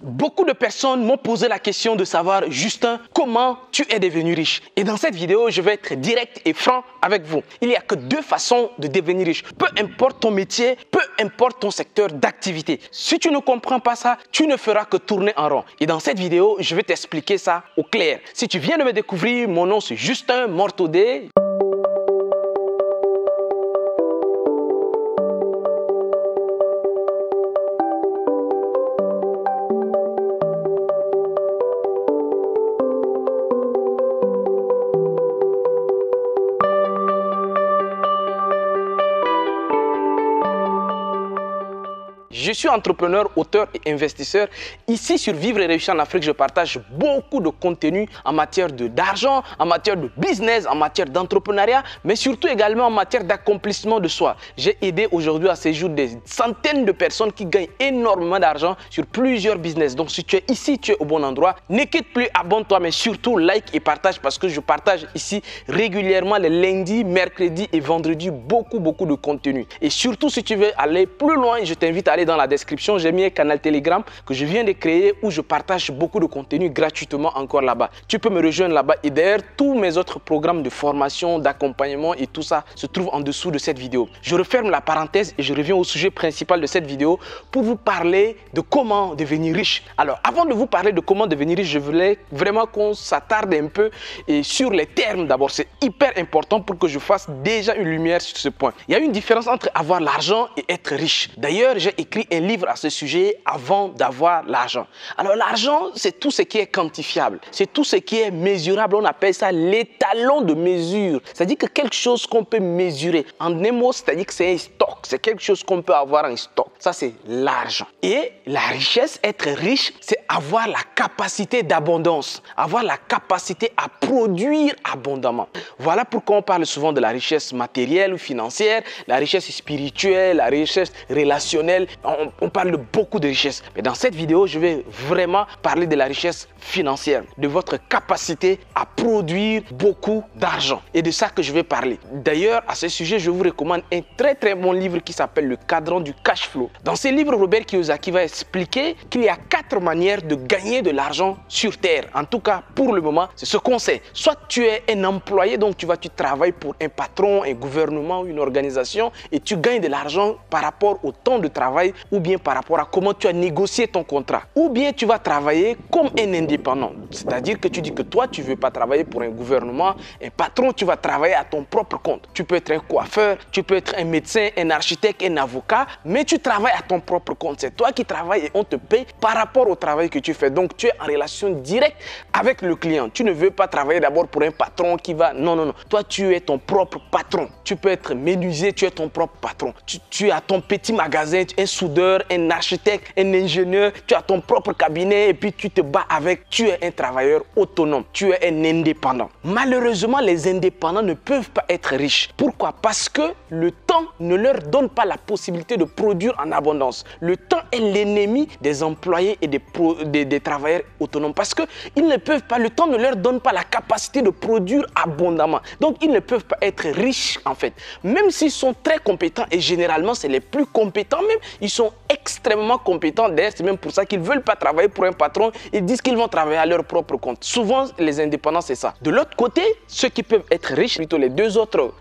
Beaucoup de personnes m'ont posé la question de savoir, Justin, comment tu es devenu riche? Et dans cette vidéo, je vais être direct et franc avec vous. Il n'y a que deux façons de devenir riche. Peu importe ton métier, peu importe ton secteur d'activité. Si tu ne comprends pas ça, tu ne feras que tourner en rond. Et dans cette vidéo, je vais t'expliquer ça au clair. Si tu viens de me découvrir, mon nom c'est Justin Mortodé. Je suis entrepreneur, auteur et investisseur. Ici, sur Vivre et Réussir en Afrique, je partage beaucoup de contenu en matière d'argent, en matière de business, en matière d'entrepreneuriat, mais surtout également en matière d'accomplissement de soi. J'ai aidé aujourd'hui à ce jour des centaines de personnes qui gagnent énormément d'argent sur plusieurs business. Donc, si tu es ici, tu es au bon endroit. Ne quitte plus, abonne-toi, mais surtout like et partage parce que je partage ici régulièrement les lundis, mercredis et vendredis beaucoup de contenu. Et surtout, si tu veux aller plus loin, je t'invite à aller dans la description, j'ai mis un canal Telegram que je viens de créer où je partage beaucoup de contenu gratuitement encore là-bas. Tu peux me rejoindre là-bas et d'ailleurs, tous mes autres programmes de formation, d'accompagnement et tout ça se trouvent en dessous de cette vidéo. Je referme la parenthèse et je reviens au sujet principal de cette vidéo pour vous parler de comment devenir riche. Alors, avant de vous parler de comment devenir riche, je voulais vraiment qu'on s'attarde un peu sur les termes d'abord. C'est hyper important pour que je fasse déjà une lumière sur ce point. Il y a une différence entre avoir l'argent et être riche. D'ailleurs, j'ai écrit un livre à ce sujet avant d'avoir l'argent. Alors l'argent, c'est tout ce qui est quantifiable, c'est tout ce qui est mesurable. On appelle ça l'étalon de mesure. C'est-à-dire que quelque chose qu'on peut mesurer. En un mot, c'est-à-dire que c'est un stock, c'est quelque chose qu'on peut avoir en stock. Ça, c'est l'argent. Et la richesse, être riche, c'est avoir la capacité d'abondance, avoir la capacité à produire abondamment. Voilà pourquoi on parle souvent de la richesse matérielle ou financière, la richesse spirituelle, la richesse relationnelle. On parle de beaucoup de richesses. Mais dans cette vidéo, je vais vraiment parler de la richesse financière, de votre capacité à produire beaucoup d'argent. Et de ça que je vais parler. D'ailleurs, à ce sujet, je vous recommande un très bon livre qui s'appelle Le Cadran du Cash Flow. Dans ce livre, Robert Kiyosaki va expliquer qu'il y a 4 manières de gagner de l'argent sur Terre. En tout cas, pour le moment, c'est ce qu'on sait. Soit tu es un employé, donc tu travailles pour un patron, un gouvernement ou une organisation et tu gagnes de l'argent par rapport au temps de travail ou bien par rapport à comment tu as négocié ton contrat. Ou bien tu vas travailler comme un indépendant. C'est-à-dire que tu dis que toi, tu ne veux pas travailler pour un gouvernement, un patron, tu vas travailler à ton propre compte. Tu peux être un coiffeur, tu peux être un médecin, un architecte, un avocat, mais tu travailles à ton propre compte. C'est toi qui travailles et on te paye par rapport au travail que tu fais. Donc tu es en relation directe avec le client. Tu ne veux pas travailler d'abord pour un patron qui va... Non. Toi, tu es ton propre patron. Tu peux être menuisier, tu es ton propre patron. Tu as ton petit magasin, un soudeur, un architecte, un ingénieur, tu as ton propre cabinet et puis tu te bats avec. Tu es un travailleur autonome, tu es un indépendant. Malheureusement, les indépendants ne peuvent pas être riches. Pourquoi? Parce que le temps ne leur donne pas la possibilité de produire en abondance. Le temps est l'ennemi des employés et des travailleurs autonomes parce que ils ne peuvent pas, le temps ne leur donne pas la capacité de produire abondamment. Donc, ils ne peuvent pas être riches en fait. Même s'ils sont très compétents et généralement, c'est les plus compétents même, ils sont extrêmement compétents. D'ailleurs, c'est même pour ça qu'ils ne veulent pas travailler pour un patron. Ils disent qu'ils vont travailler à leur propre compte. Souvent, les indépendants, c'est ça. De l'autre côté, ceux qui peuvent être riches, plutôt les deux autres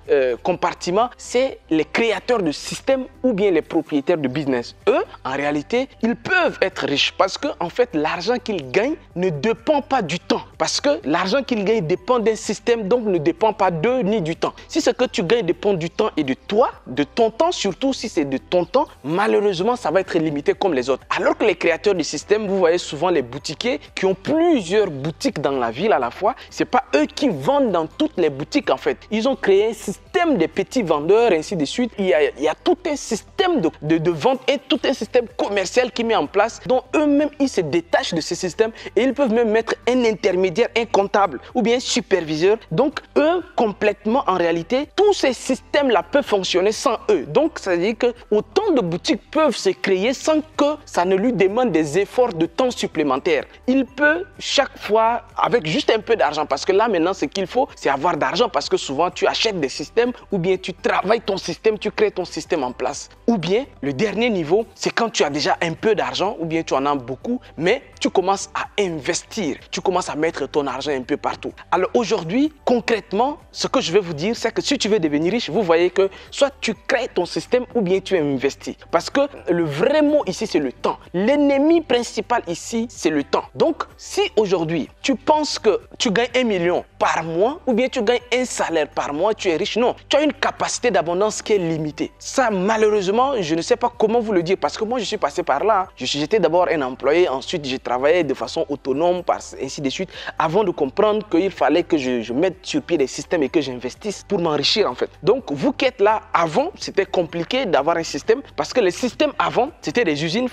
compartiments, c'est les créateurs de systèmes ou bien les propriétaires de business. Eux, en réalité, ils peuvent être riches parce que, en fait, l'argent qu'ils gagnent ne dépend pas du temps. Parce que l'argent qu'ils gagnent dépend d'un système, donc ne dépend pas d'eux ni du temps. Si ce que tu gagnes dépend du temps et de toi, de ton temps, surtout si c'est de ton temps, malheureusement, ça va être limité comme les autres. Alors que les créateurs du système, vous voyez souvent les boutiquiers qui ont plusieurs boutiques dans la ville à la fois. C'est pas eux qui vendent dans toutes les boutiques en fait. Ils ont créé un système de petits vendeurs, ainsi de suite. Il y a tout un système de vente et tout un système commercial qui met en place dont eux-mêmes, ils se détachent de ce système et ils peuvent même mettre un intermédiaire, un comptable ou bien un superviseur. Donc, eux, complètement en réalité, tous ces systèmes-là peuvent fonctionner sans eux. Donc, ça veut dire que autant de boutiques peuvent se créer sans que ça ne lui demande des efforts de temps supplémentaires. Il peut chaque fois, avec juste un peu d'argent, parce que là maintenant ce qu'il faut, c'est avoir d'argent parce que souvent tu achètes des systèmes ou bien tu travailles ton système, tu crées ton système en place. Ou bien le dernier niveau, c'est quand tu as déjà un peu d'argent ou bien tu en as beaucoup, mais tu commences à investir, tu commences à mettre ton argent un peu partout. Alors aujourd'hui, concrètement, ce que je vais vous dire, c'est que si tu veux devenir riche, vous voyez que soit tu crées ton système ou bien tu investis. Parce que le vrai mot ici, c'est le temps. L'ennemi principal ici, c'est le temps. Donc, si aujourd'hui, tu penses que tu gagnes 1 million par mois ou bien tu gagnes un salaire par mois, tu es riche, non. Tu as une capacité d'abondance qui est limitée. Ça, malheureusement, je ne sais pas comment vous le dire parce que moi, je suis passé par là. J'étais d'abord un employé, ensuite, j'ai travaillé de façon autonome, ainsi de suite, avant de comprendre qu'il fallait que je mette sur pied des systèmes et que j'investisse pour m'enrichir en fait. Donc, vous qui êtes là, avant, c'était compliqué d'avoir un système parce que les systèmes avant, c'était des usines.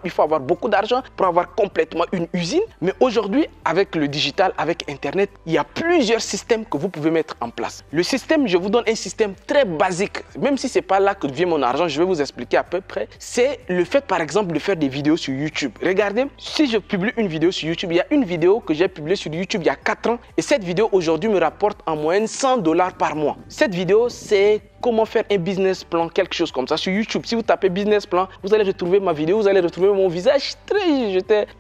Il faut avoir beaucoup d'argent pour avoir complètement une usine. Mais aujourd'hui, avec le digital, avec Internet, il y a plusieurs systèmes que vous pouvez mettre en place. Le système, je vous donne un système très basique. Même si ce n'est pas là que vient mon argent, je vais vous expliquer à peu près. C'est le fait, par exemple, de faire des vidéos sur YouTube. Regardez, si je publie une vidéo sur YouTube, il y a une vidéo que j'ai publiée sur YouTube il y a 4 ans. Et cette vidéo, aujourd'hui, me rapporte en moyenne $100 par mois. Cette vidéo, c'est comment faire un business plan, quelque chose comme ça sur YouTube. Si vous tapez business plan, vous allez retrouver ma vidéo, vous allez retrouver mon visage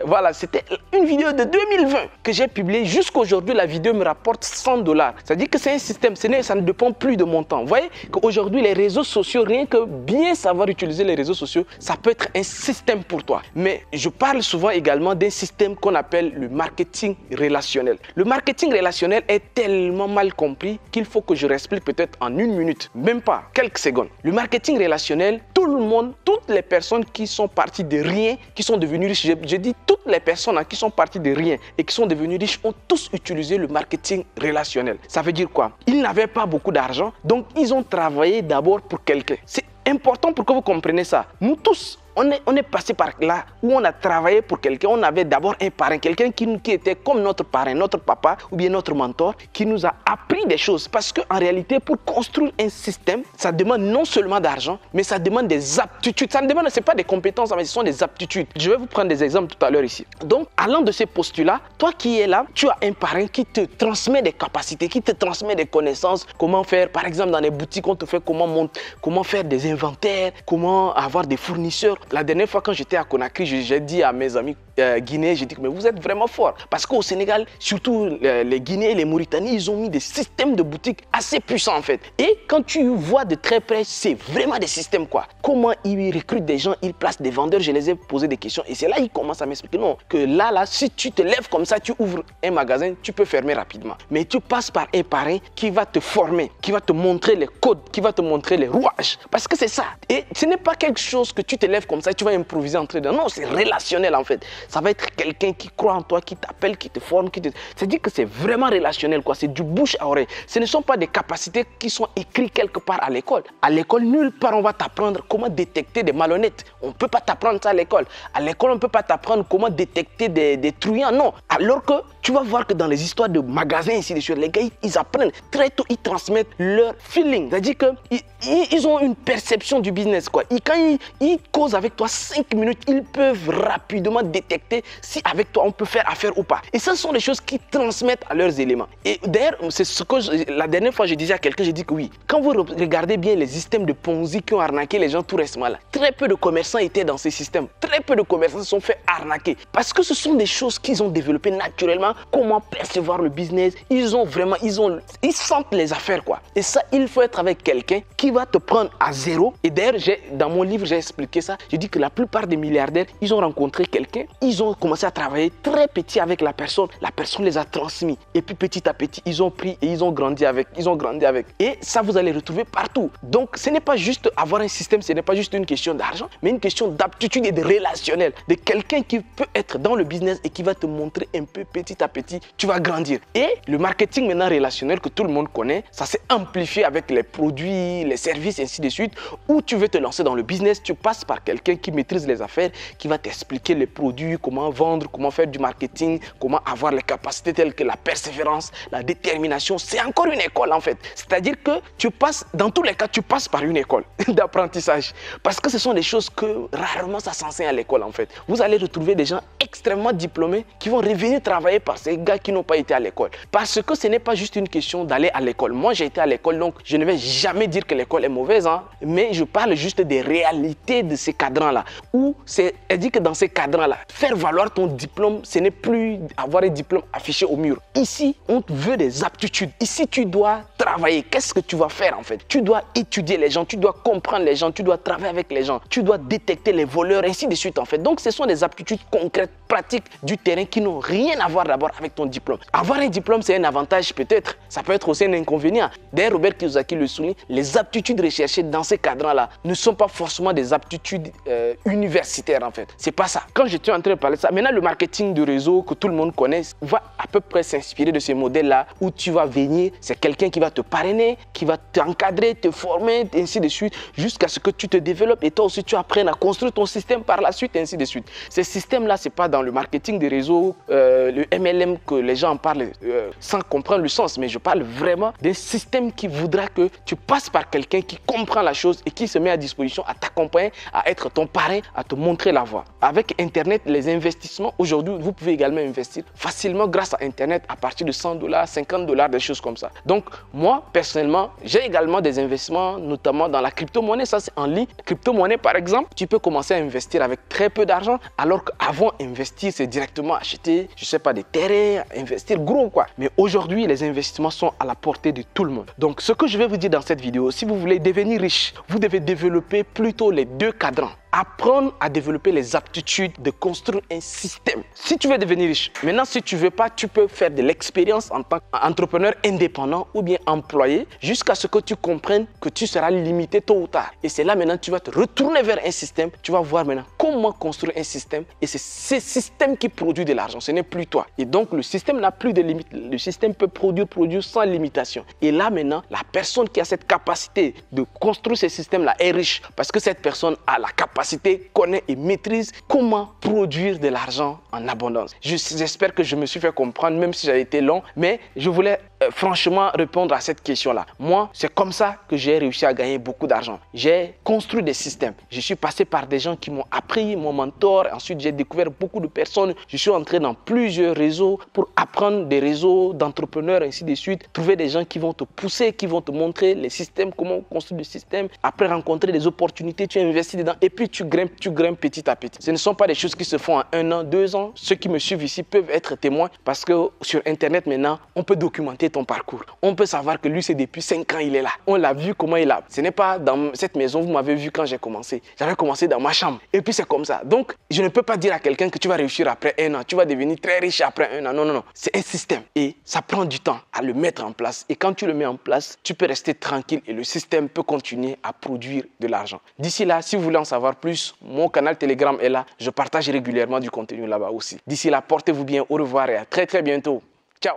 voilà, c'était une vidéo de 2020 que j'ai publiée. Jusqu'aujourd'hui, la vidéo me rapporte $100. C'est-à-dire que c'est un système, ça ne dépend plus de mon temps. Vous voyez qu'aujourd'hui, les réseaux sociaux, rien que bien savoir utiliser les réseaux sociaux, ça peut être un système pour toi. Mais je parle souvent également d'un système qu'on appelle le marketing relationnel. Le marketing relationnel est tellement mal compris qu'il faut que je l'explique peut-être en 1 minute. Même pas, quelques secondes. Le marketing relationnel, tout le monde, toutes les personnes qui sont parties de rien, qui sont devenues riches, je dis toutes les personnes qui sont parties de rien et qui sont devenues riches ont tous utilisé le marketing relationnel. Ça veut dire quoi? Ils n'avaient pas beaucoup d'argent, donc ils ont travaillé d'abord pour quelqu'un. C'est important pour que vous compreniez ça. Nous tous, on est passé par là où on a travaillé pour quelqu'un. On avait d'abord un parrain, quelqu'un qui était comme notre parrain, notre papa ou bien notre mentor, qui nous a appris des choses. Parce qu'en réalité, pour construire un système, ça demande non seulement d'argent, mais ça demande des aptitudes. Ça ne demande, c'est pas des compétences, mais ce sont des aptitudes. Je vais vous prendre des exemples tout à l'heure ici. Donc, allant de ces postulats, toi qui es là, tu as un parrain qui te transmet des capacités, qui te transmet des connaissances. Comment faire, par exemple, dans les boutiques, on te fait comment faire des inventaires, comment avoir des fournisseurs. La dernière fois quand j'étais à Conakry, j'ai dit à mes amis guinéens, j'ai dit que mais vous êtes vraiment forts. Parce qu'au Sénégal, surtout les Guinéens et les Mauritaniens, ils ont mis des systèmes de boutiques assez puissants en fait. Et quand tu vois de très près, c'est vraiment des systèmes quoi. Comment ils recrutent des gens, ils placent des vendeurs, je les ai posé des questions. Et c'est là qu'ils commencent à m'expliquer non, que là, si tu te lèves comme ça, tu ouvres un magasin, tu peux fermer rapidement. Mais tu passes par un parrain qui va te former, qui va te montrer les codes, qui va te montrer les rouages. Parce que c'est ça. Et ce n'est pas quelque chose que tu te lèves comme ça, tu vas improviser entre dedans. Non, c'est relationnel en fait. Ça va être quelqu'un qui croit en toi, qui t'appelle, qui te forme, c'est-à-dire que c'est vraiment relationnel quoi. C'est du bouche à oreille. Ce ne sont pas des capacités qui sont écrites quelque part à l'école. À l'école, nulle part on va t'apprendre comment détecter des malhonnêtes. On ne peut pas t'apprendre ça à l'école. À l'école, on ne peut pas t'apprendre comment détecter des truands. Non. Alors que tu vas voir que dans les histoires de magasins ici, les gars, ils apprennent très tôt, ils transmettent leur feeling. C'est-à-dire qu'ils ont une perception du business quoi. Quand ils causent avec toi 5 minutes, ils peuvent rapidement détecter si avec toi on peut faire affaire ou pas. Et ça, ce sont des choses qui transmettent à leurs éléments. Et d'ailleurs, c'est ce que la dernière fois je disais à quelqu'un, j'ai dit que oui, quand vous regardez bien les systèmes de Ponzi qui ont arnaqué les gens tout récemment là, très peu de commerçants étaient dans ces systèmes. Très peu de commerçants se sont fait arnaquer. Parce que ce sont des choses qu'ils ont développées naturellement. Comment percevoir le business. Ils sentent les affaires quoi. Et ça, il faut être avec quelqu'un qui va te prendre à zéro. Et d'ailleurs, dans mon livre, j'ai expliqué ça. J'ai dit que la plupart des milliardaires, ils ont rencontré quelqu'un, ils ont commencé à travailler très petit avec la personne les a transmis. Et puis petit à petit, ils ont pris et ils ont grandi avec. Et ça, vous allez retrouver partout. Donc, ce n'est pas juste avoir un système, ce n'est pas juste une question d'argent, mais une question d'aptitude et de relationnel. De quelqu'un qui peut être dans le business et qui va te montrer un peu petit à petit, tu vas grandir. Et le marketing maintenant relationnel que tout le monde connaît, ça s'est amplifié avec les produits, les services, ainsi de suite. Où tu veux te lancer dans le business, tu passes par quelqu'un qui maîtrise les affaires, qui va t'expliquer les produits, comment vendre, comment faire du marketing, comment avoir les capacités telles que la persévérance, la détermination. C'est encore une école en fait. C'est-à-dire que tu passes, dans tous les cas, tu passes par une école d'apprentissage. Parce que ce sont des choses que rarement ça s'enseigne à l'école en fait. Vous allez retrouver des gens extrêmement diplômés qui vont révéler venir travailler par ces gars qui n'ont pas été à l'école. Parce que ce n'est pas juste une question d'aller à l'école. Moi, j'ai été à l'école, donc je ne vais jamais dire que l'école est mauvaise, hein, mais je parle juste des réalités de ces cadrans-là. Où elle dit que dans ces cadrans-là, faire valoir ton diplôme, ce n'est plus avoir un diplôme affiché au mur. Ici, on veut des aptitudes. Ici, tu dois travailler. Qu'est-ce que tu vas faire en fait? Tu dois étudier les gens, tu dois comprendre les gens, tu dois travailler avec les gens, tu dois détecter les voleurs, ainsi de suite en fait. Donc, ce sont des aptitudes concrètes, pratiques du terrain qui n'ont rien à voir d'abord avec ton diplôme. Avoir un diplôme, c'est un avantage peut-être. Ça peut être aussi un inconvénient. D'ailleurs, Robert Kiyosaki le souligne, les aptitudes recherchées dans ces cadrans-là ne sont pas forcément des aptitudes universitaires en fait. C'est pas ça. Quand j'étais en train de parler de ça, maintenant le marketing de réseau que tout le monde connaît va à peu près s'inspirer de ces modèles-là où tu vas venir, c'est quelqu'un qui va te parrainer, qui va t'encadrer, te former, ainsi de suite, jusqu'à ce que tu te développes et toi aussi tu apprennes à construire ton système par la suite, ainsi de suite. Ces systèmes-là, c'est pas dans le marketing des réseaux, le MLM que les gens en parlent sans comprendre le sens, mais je parle vraiment d'un système qui voudra que tu passes par quelqu'un qui comprend la chose et qui se met à disposition à t'accompagner, à être ton parrain, à te montrer la voie. Avec Internet, les investissements, aujourd'hui, vous pouvez également investir facilement grâce à Internet à partir de $100, $50, des choses comme ça. Donc, moi, personnellement, j'ai également des investissements, notamment dans la crypto-monnaie. Ça, c'est en ligne. Crypto-monnaie, par exemple, tu peux commencer à investir avec très peu d'argent, alors qu'avant, investir, c'est directement acheter, je sais pas, des terrains, investir gros, quoi. Mais aujourd'hui, les investissements sont à la portée de tout le monde. Donc, ce que je vais vous dire dans cette vidéo, si vous voulez devenir riche, vous devez développer plutôt les deux cadrans. Apprendre à développer les aptitudes de construire un système. Si tu veux devenir riche, maintenant si tu ne veux pas, tu peux faire de l'expérience en tant qu'entrepreneur indépendant ou bien employé jusqu'à ce que tu comprennes que tu seras limité tôt ou tard. Et c'est là maintenant tu vas te retourner vers un système, tu vas voir maintenant comment construire un système et c'est ce système qui produit de l'argent, ce n'est plus toi. Et donc le système n'a plus de limites, le système peut produire sans limitation. Et là maintenant, la personne qui a cette capacité de construire ce système-là est riche parce que cette personne a la capacité, connaît et maîtrise comment produire de l'argent en abondance. J'espère que je me suis fait comprendre, même si j'ai été long, mais je voulais franchement répondre à cette question-là. Moi, c'est comme ça que j'ai réussi à gagner beaucoup d'argent. J'ai construit des systèmes. Je suis passé par des gens qui m'ont appris, mon mentor. Ensuite, j'ai découvert beaucoup de personnes. Je suis entré dans plusieurs réseaux pour apprendre des réseaux d'entrepreneurs, ainsi de suite. Trouver des gens qui vont te pousser, qui vont te montrer les systèmes, comment construire le système. Après, rencontrer des opportunités, tu investis dedans et puis tu grimpes petit à petit. Ce ne sont pas des choses qui se font en 1 an, 2 ans. Ceux qui me suivent ici peuvent être témoins parce que sur Internet maintenant, on peut documenter ton parcours. On peut savoir que lui, c'est depuis 5 ans, il est là. On l'a vu comment il a. Ce n'est pas dans cette maison, vous m'avez vu quand j'ai commencé. J'avais commencé dans ma chambre. Et puis c'est comme ça. Donc, je ne peux pas dire à quelqu'un que tu vas réussir après 1 an. Tu vas devenir très riche après 1 an. Non, non, non. C'est un système. Et ça prend du temps à le mettre en place. Et quand tu le mets en place, tu peux rester tranquille et le système peut continuer à produire de l'argent. D'ici là, si vous voulez en savoir plus, mon canal Telegram est là. Je partage régulièrement du contenu là-bas aussi. D'ici là, portez-vous bien. Au revoir et à très très bientôt. Ciao.